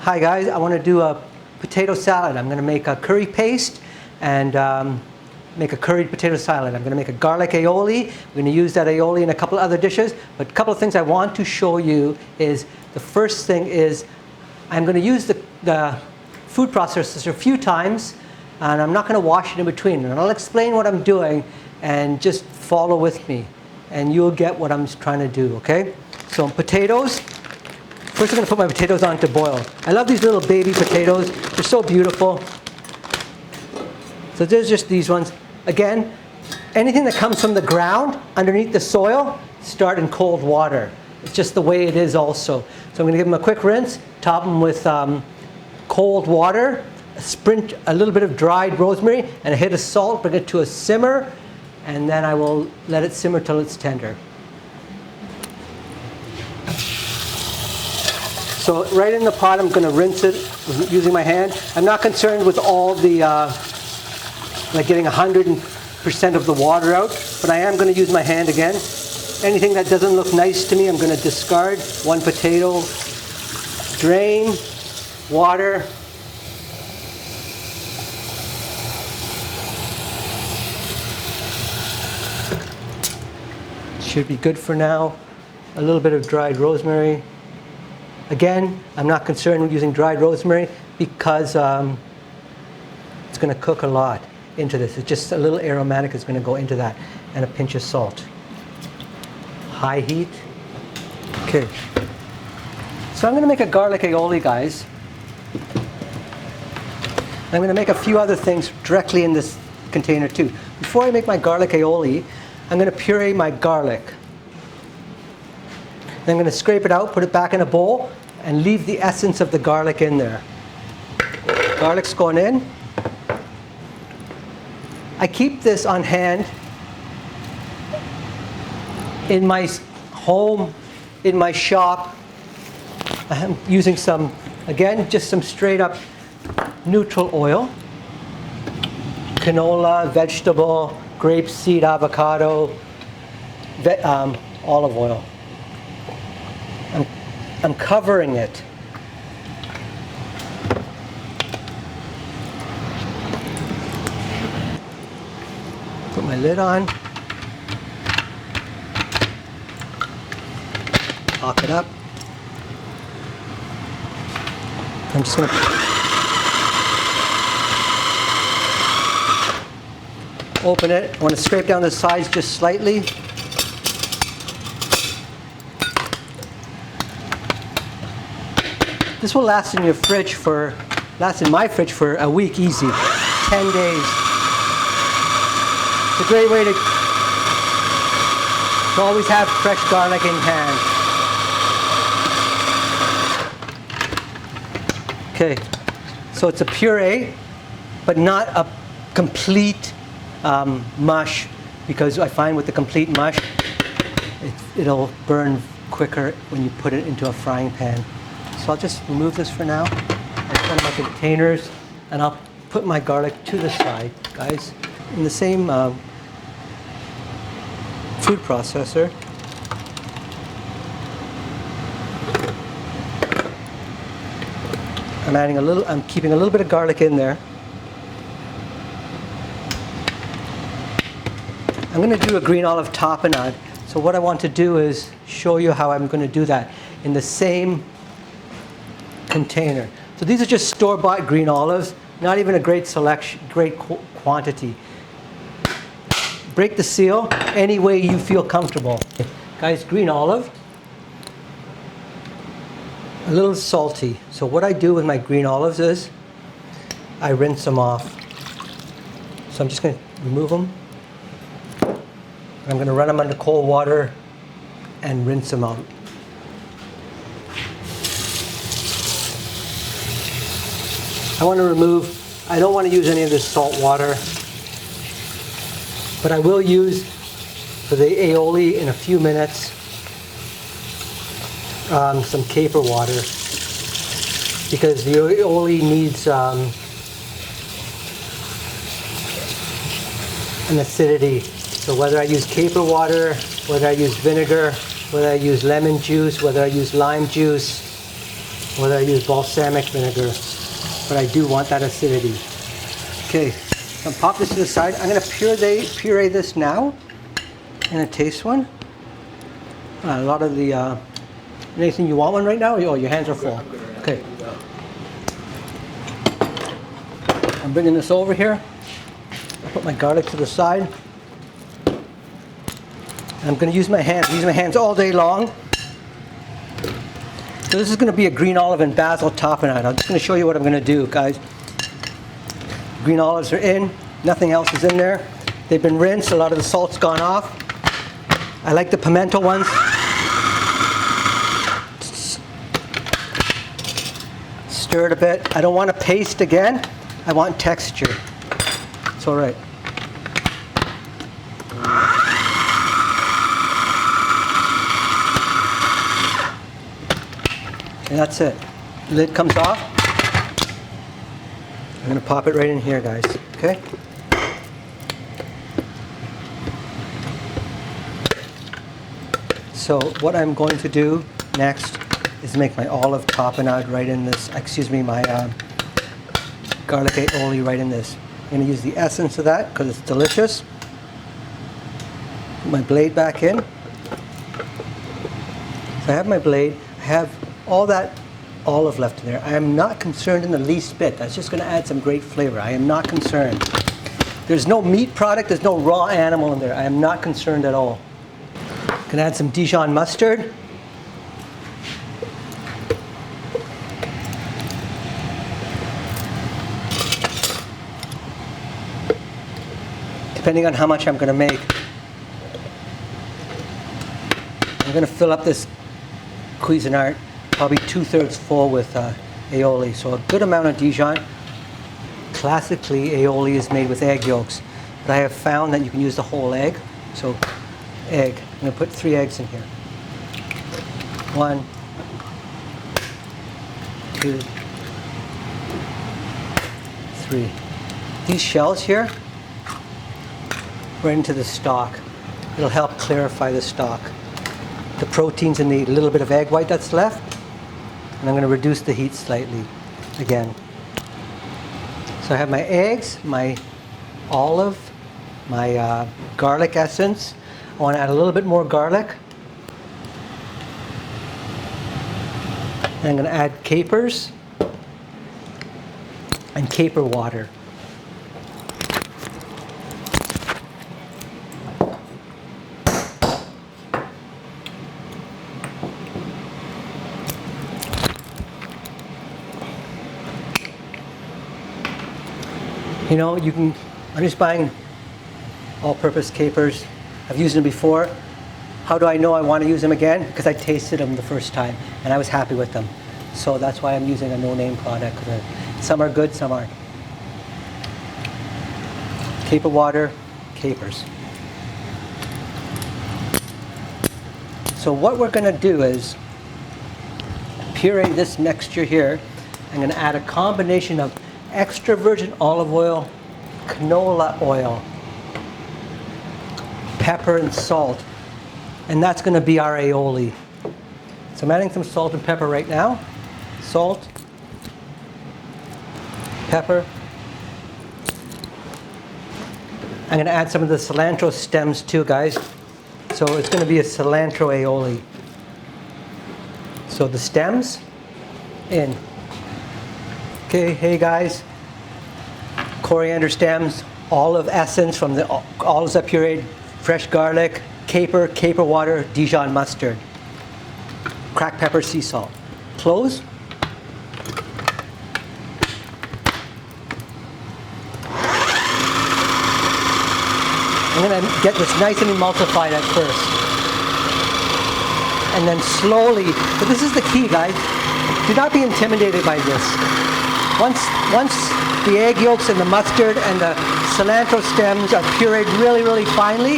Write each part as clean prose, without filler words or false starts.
Hi guys, I want to do a potato salad. I'm going to make a curry paste and make a curried potato salad. I'm going to make a garlic aioli. We're going to use that aioli in a couple other dishes. But a couple of things I want to show you is, the first thing is I'm going to use the food processor a few times, and I'm not going to wash it in between. And I'll explain what I'm doing, and just follow with me and you'll get what I'm trying to do, okay? So potatoes. First I'm going to put my potatoes on to boil. I love these little baby potatoes. They're so beautiful. So there's just these ones. Again, anything that comes from the ground underneath the soil, start in cold water. It's just the way it is also. So I'm going to give them a quick rinse, top them with cold water, a little bit of dried rosemary, and a hit of salt, bring it to a simmer, and then I will let it simmer till it's tender. So right in the pot, I'm going to rinse it using my hand. I'm not concerned with all the, like getting 100% of the water out, but I am going to use my hand again. Anything that doesn't look nice to me, I'm going to discard. One potato, drain, water. Should be good for now. A little bit of dried rosemary. Again, I'm not concerned with using dried rosemary because it's going to cook a lot into this. It's just a little aromatic is going to go into that, and a pinch of salt. High heat. Okay. So I'm going to make a garlic aioli, guys. I'm going to make a few other things directly in this container too. Before I make my garlic aioli, I'm going to puree my garlic. Then I'm going to scrape it out, put it back in a bowl, and leave the essence of the garlic in there. Garlic's going in. I keep this on hand in my home, in my shop. I'm using some, again, just some straight up neutral oil. Canola, vegetable, grapeseed, avocado, olive oil. I'm covering it. Put my lid on. Lock it up. I'm just going to open it. I want to scrape down the sides just slightly. This will last in your fridge last in my fridge for a week easy, 10 days. It's a great way to always have fresh garlic in hand. Okay, so it's a puree, but not a complete mush, because I find with the complete mush, it'll burn quicker when you put it into a frying pan. So I'll just remove this for now. I'll put my containers, and I'll put my garlic to the side, guys, in the same food processor. I'm keeping a little bit of garlic in there. I'm going to do a green olive tapenade. So what I want to do is show you how I'm going to do that in the same container. So these are just store-bought green olives, not even a great selection, great quantity. Break the seal any way you feel comfortable. Guys, green olive, a little salty. So what I do with my green olives is I rinse them off. So I'm just going to remove them. I'm going to run them under cold water and rinse them out. I don't want to use any of this salt water, but I will use for the aioli in a few minutes some caper water, because the aioli needs an acidity. So whether I use caper water, whether I use vinegar, whether I use lemon juice, whether I use lime juice, whether I use balsamic vinegar, but I do want that acidity. Okay, so pop this to the side. I'm going to puree this now. I'm going to taste one. A lot of the, Nathan, you want one right now? Oh, your hands are full. Okay. I'm bringing this over here. I'll put my garlic to the side. I'm going to use my hands. Use my hands all day long. So this is going to be a green olive and basil tapenade. I'm just going to show you what I'm going to do, guys. Green olives are in. Nothing else is in there. They've been rinsed. A lot of the salt's gone off. I like the pimento ones. Stir it a bit. I don't want a paste again. I want texture. It's all right. And that's it. Lid comes off. I'm going to pop it right in here, guys. Okay? So what I'm going to do next is make my olive tapenade right in this, my garlic aioli right in this. I'm going to use the essence of that because it's delicious. Put my blade back in. So I have my blade. I have all that olive left in there. I am not concerned in the least bit. That's just going to add some great flavor. I am not concerned. There's no meat product. There's no raw animal in there. I am not concerned at all. I'm going to add some Dijon mustard. Depending on how much I'm going to make. I'm going to fill up this Cuisinart probably 2/3 full with aioli, so a good amount of Dijon. Classically, aioli is made with egg yolks, but I have found that you can use the whole egg. So, egg. I'm going to put 3 eggs in here. 1, 2, 3. These shells here, right into the stock. It'll help clarify the stock. The protein's in the little bit of egg white that's left. And I'm going to reduce the heat slightly again. So I have my eggs, my olive, my garlic essence. I want to add a little bit more garlic. And I'm going to add capers and caper water. You know, I'm just buying all-purpose capers. I've used them before. How do I know I want to use them again? Because I tasted them the first time and I was happy with them. So that's why I'm using a no-name product. Some are good, some aren't. Caper water, capers. So what we're going to do is puree this mixture here. I'm going to add a combination of extra virgin olive oil, canola oil, pepper and salt, and that's going to be our aioli. So I'm adding some salt and pepper right now. Salt, pepper. I'm going to add some of the cilantro stems too, guys. So it's going to be a cilantro aioli. So the stems in. Okay, hey guys, coriander stems, olive essence from the olives I pureed, fresh garlic, caper, caper water, Dijon mustard, cracked pepper, sea salt. Close. I'm going to get this nice and emulsified at first. And then slowly, but this is the key, guys. Do not be intimidated by this. Once the egg yolks and the mustard and the cilantro stems are pureed really, really finely,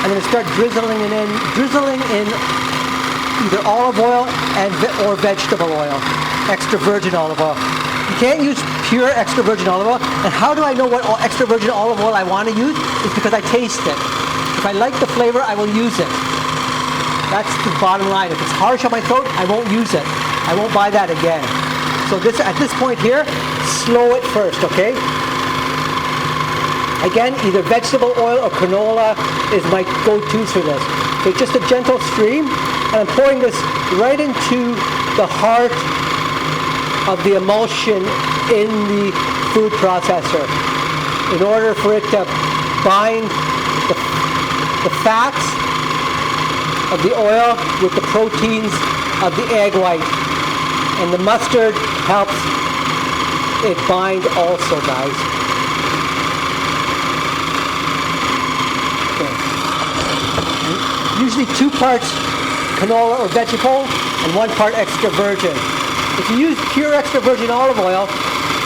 I'm going to start drizzling in either olive oil or vegetable oil, extra virgin olive oil. You can't use pure extra virgin olive oil. And how do I know what extra virgin olive oil I want to use? It's because I taste it. If I like the flavor, I will use it. That's the bottom line. If it's harsh on my throat, I won't use it. I won't buy that again. So this, at this point here, slow it first, okay? Again, either vegetable oil or canola is my go-to for this. So just a gentle stream, and I'm pouring this right into the heart of the emulsion in the food processor in order for it to bind the fats of the oil with the proteins of the egg white. And the mustard helps it bind also, guys. Okay. Usually 2 parts canola or vegetable and 1 part extra virgin. If you use pure extra virgin olive oil,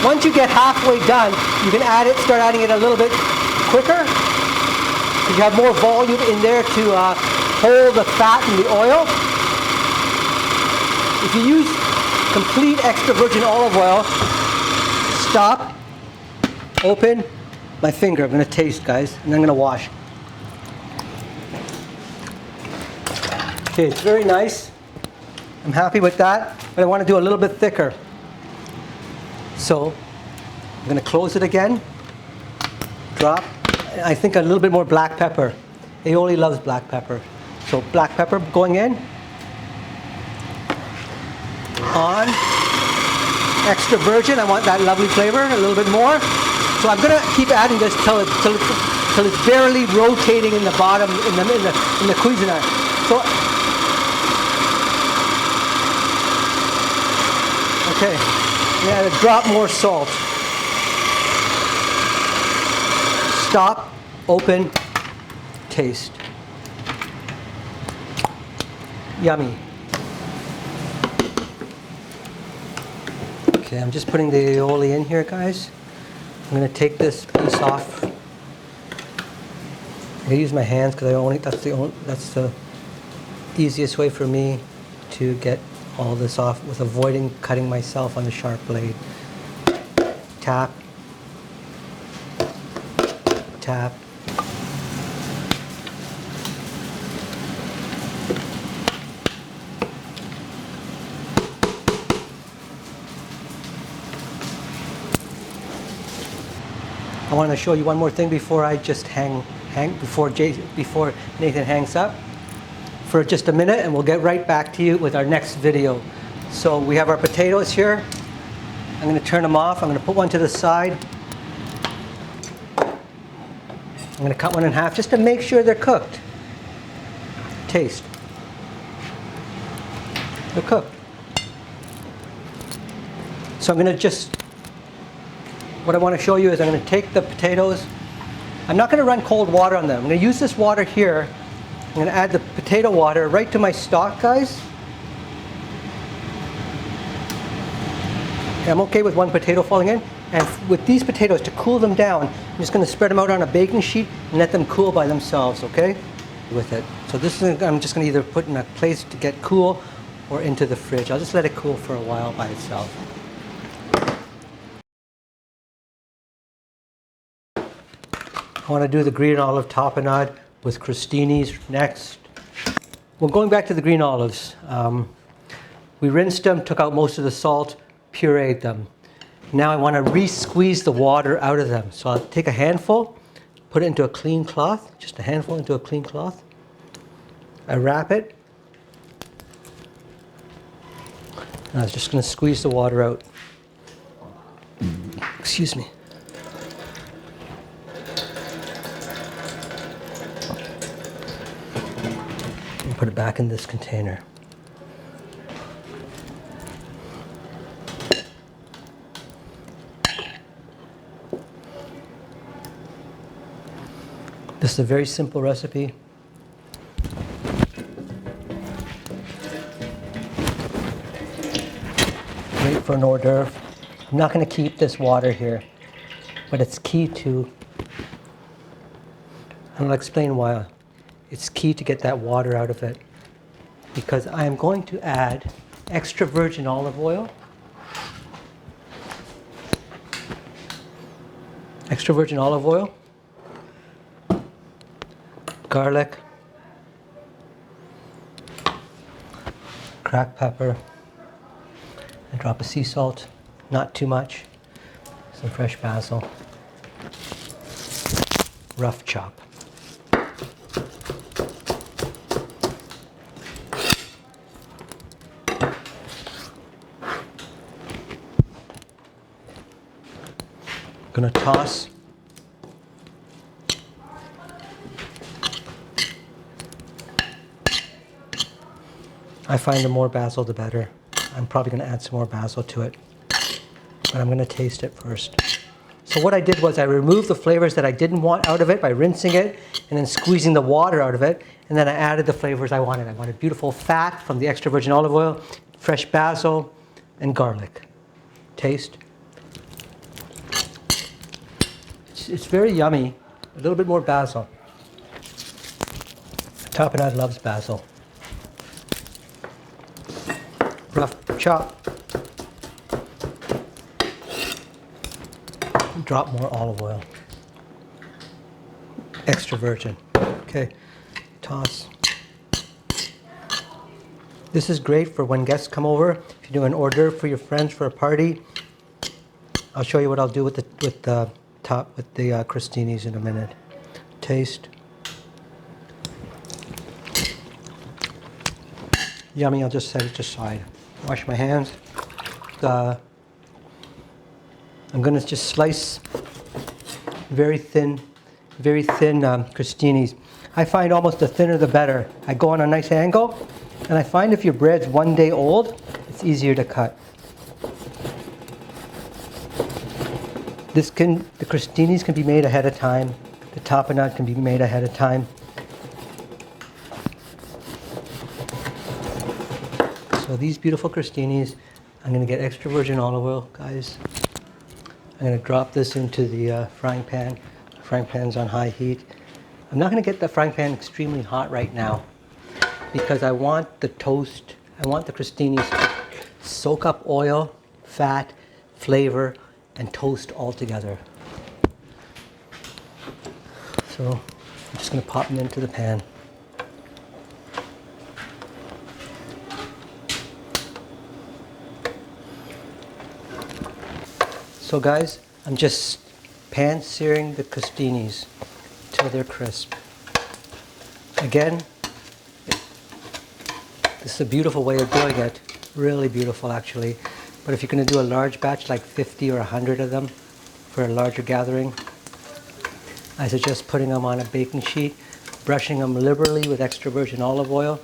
once you get halfway done, you can start adding it a little bit quicker. Because you have more volume in there to hold the fat in the oil. If you use complete extra virgin olive oil, stop, open, my finger. I'm going to taste, guys, and I'm going to wash. Okay, it's very nice. I'm happy with that, but I want to do a little bit thicker. So I'm going to close it again, drop. I think a little bit more black pepper. Aioli loves black pepper. So black pepper going in. On. Extra virgin, I want that lovely flavor, a little bit more. So I'm going to keep adding this till it's barely rotating in the bottom, in the cuisinière. So, okay, yeah, drop more salt. Stop, open, taste. Yummy. Okay, I'm just putting the aioli in here, guys. I'm going to take this piece off. I'm going to use my hands because that's the easiest way for me to get all this off with avoiding cutting myself on the sharp blade. Tap. Tap. I want to show you one more thing before I just before Nathan hangs up for just a minute, and we'll get right back to you with our next video. So we have our potatoes here. I'm going to turn them off. I'm going to put one to the side. I'm going to cut one in half just to make sure they're cooked. Taste. They're cooked. So I'm going to what I want to show you is I'm going to take the potatoes. I'm not going to run cold water on them. I'm going to use this water here. I'm going to add the potato water right to my stock, guys. I'm okay with 1 potato falling in. And with these potatoes, to cool them down, I'm just going to spread them out on a baking sheet and let them cool by themselves, okay? With it. So this is, I'm just going to either put in a place to get cool or into the fridge. I'll just let it cool for a while by itself. I want to do the green olive tapenade with crostinis next. Well, going back to the green olives, we rinsed them, took out most of the salt, pureed them. Now I want to re-squeeze the water out of them. So I'll take a handful, put it into a clean cloth, just a handful into a clean cloth. I wrap it. And I was just going to squeeze the water out. Excuse me. Put it back in this container. This is a very simple recipe. Great for an hors d'oeuvre. I'm not going to keep this water here, but it's key to, and I'll explain why. It's key to get that water out of it, because I am going to add extra virgin olive oil, garlic, cracked pepper, A drop of sea salt, not too much. Some fresh basil. Rough chop. Gonna toss. I find the more basil the better. I'm probably gonna add some more basil to it, but I'm gonna taste it first. So what I did was I removed the flavors that I didn't want out of it by rinsing it and then squeezing the water out of it, and then I added the flavors I wanted. I wanted beautiful fat from the extra virgin olive oil, fresh basil, and garlic. Taste. It's very yummy. A little bit more basil. Tapenade loves basil. Rough chop. Drop more olive oil. Extra virgin. Okay, toss. This is great for when guests come over. If you do an hors d'oeuvre for your friends for a party. I'll show you what I'll do with the crostinis in a minute. Taste. Yummy. I'll just set it aside. Wash my hands. I'm going to just slice very thin crostinis. I find almost the thinner the better. I go on a nice angle, and I find if your bread's 1 day old, it's easier to cut. The crostinis can be made ahead of time. The tapenade can be made ahead of time. So these beautiful crostinis, I'm going to get extra virgin olive oil, guys. I'm going to drop this into the frying pan. The frying pan's on high heat. I'm not going to get the frying pan extremely hot right now because I want the crostinis to soak up oil, fat, flavor, and toast all together. So I'm just going to pop them into the pan. So guys, I'm just pan searing the crostinis till they're crisp. Again, this is a beautiful way of doing it. Really beautiful actually. But if you're going to do a large batch, like 50 or 100 of them for a larger gathering, I suggest putting them on a baking sheet, brushing them liberally with extra virgin olive oil,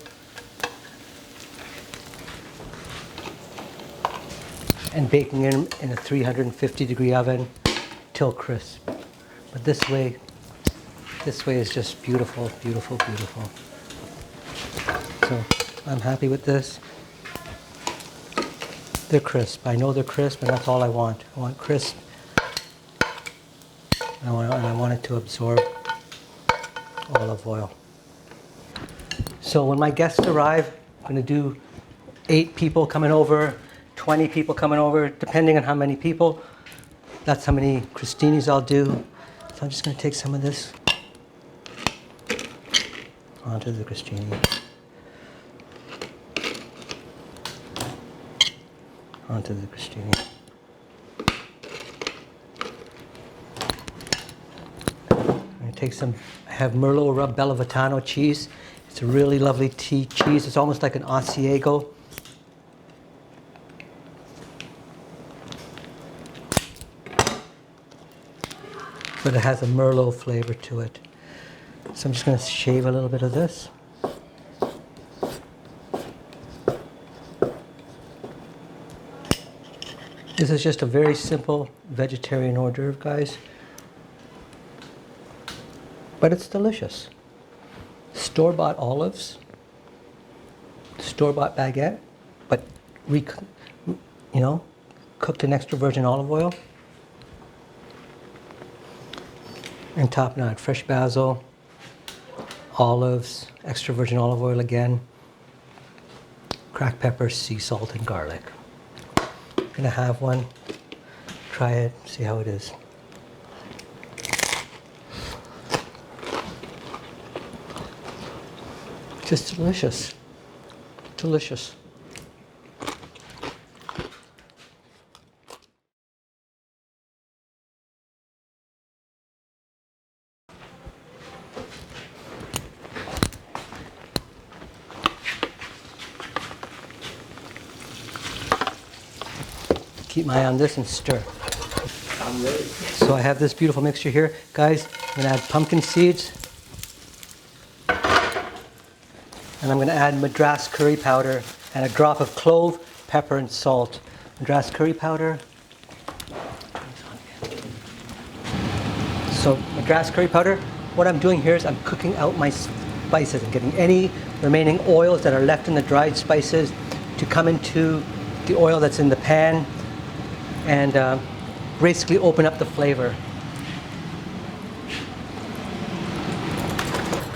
and baking them in a 350-degree oven till crisp. But this way is just beautiful, beautiful, beautiful. So I'm happy with this. They're crisp. I know they're crisp, and that's all I want. I want crisp. And I want it to absorb olive oil. So when my guests arrive, I'm going to do 8 people coming over, 20 people coming over, depending on how many people. That's how many crostinis I'll do. So I'm just going to take some of this onto the crostini. Onto the crostini. I'm going to take some, I have Merlot rub Bellavitano cheese. It's a really lovely cheese. It's almost like an Asiago. But it has a Merlot flavor to it. So I'm just going to shave a little bit of this. This is just a very simple vegetarian hors d'oeuvre, guys. But it's delicious. Store-bought olives, store-bought baguette, but cooked in extra virgin olive oil. And tapenade, fresh basil, olives, extra virgin olive oil again, cracked pepper, sea salt, and garlic. I'm gonna have one, try it, see how it is. Just delicious, delicious. keep my eye on this and stir. I'm ready. So I have this beautiful mixture here. Guys, I'm going to add pumpkin seeds. And I'm going to add Madras curry powder and a drop of clove, pepper, and salt. Madras curry powder. So Madras curry powder, what I'm doing here is I'm cooking out my spices and getting any remaining oils that are left in the dried spices to come into the oil that's in the pan and basically open up the flavor.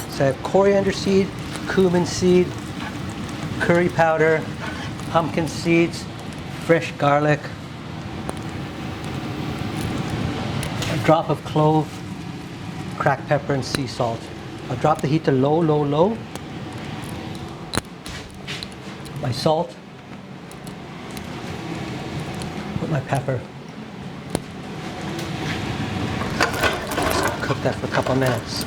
So I have coriander seed, cumin seed, curry powder, pumpkin seeds, fresh garlic, a drop of clove, cracked pepper, and sea salt. I'll drop the heat to low, low, low. My salt. Put my pepper. Just cook that for a couple of minutes.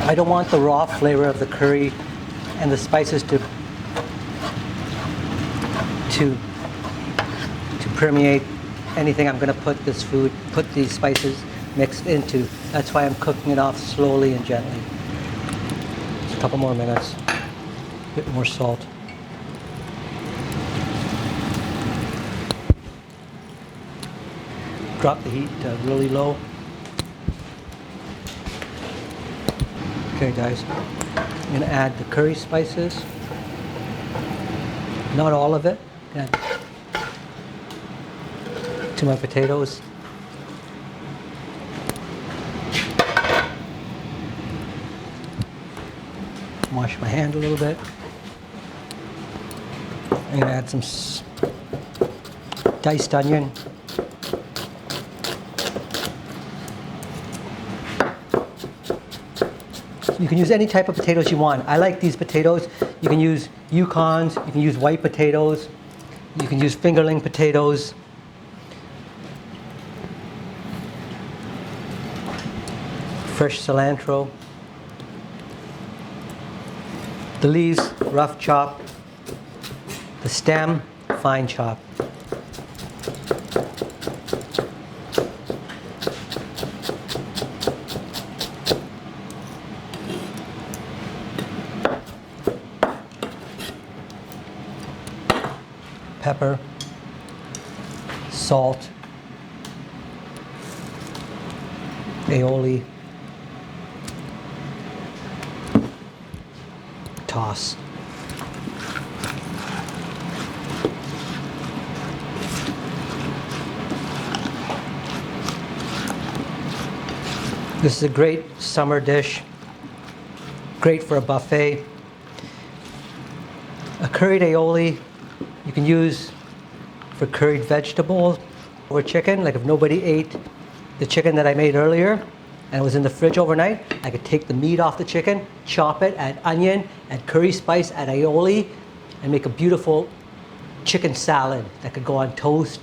I don't want the raw flavor of the curry and the spices to permeate anything I'm going to put these spices mixed into. That's why I'm cooking it off slowly and gently. Just a couple more minutes. A bit more salt. Drop the heat really low. Okay guys, I'm going to add the curry spices. Not all of it. Add to my potatoes. Wash my hand a little bit. I'm going to add some diced onion. You can use any type of potatoes you want. I like these potatoes. You can use Yukons, you can use white potatoes, you can use fingerling potatoes. Fresh cilantro. The leaves, rough chop. The stem, fine chop. Pepper, salt, aioli, toss. This is a great summer dish, great for a buffet. A curried aioli you can use for curried vegetables or chicken. Like if nobody ate the chicken that I made earlier and it was in the fridge overnight, I could take the meat off the chicken, chop it, add onion, add curry spice, add aioli, and make a beautiful chicken salad that could go on toast.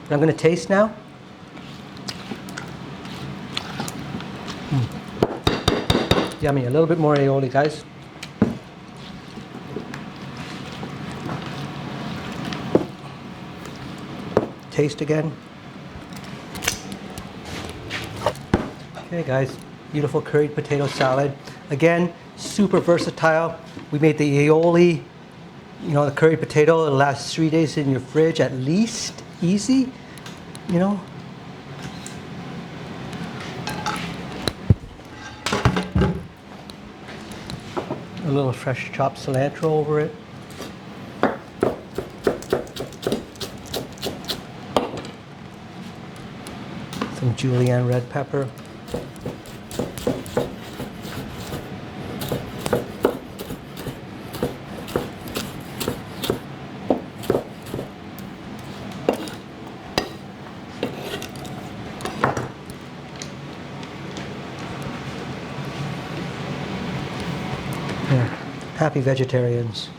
And I'm going to taste now. Yummy, a little bit more aioli, guys. Taste again. Okay guys, beautiful curried potato salad. Again, super versatile. We made the aioli, the curried potato. It'll last 3 days in your fridge at least. Easy, A little fresh chopped cilantro over it. Some julienne red pepper. Here. happy vegetarians.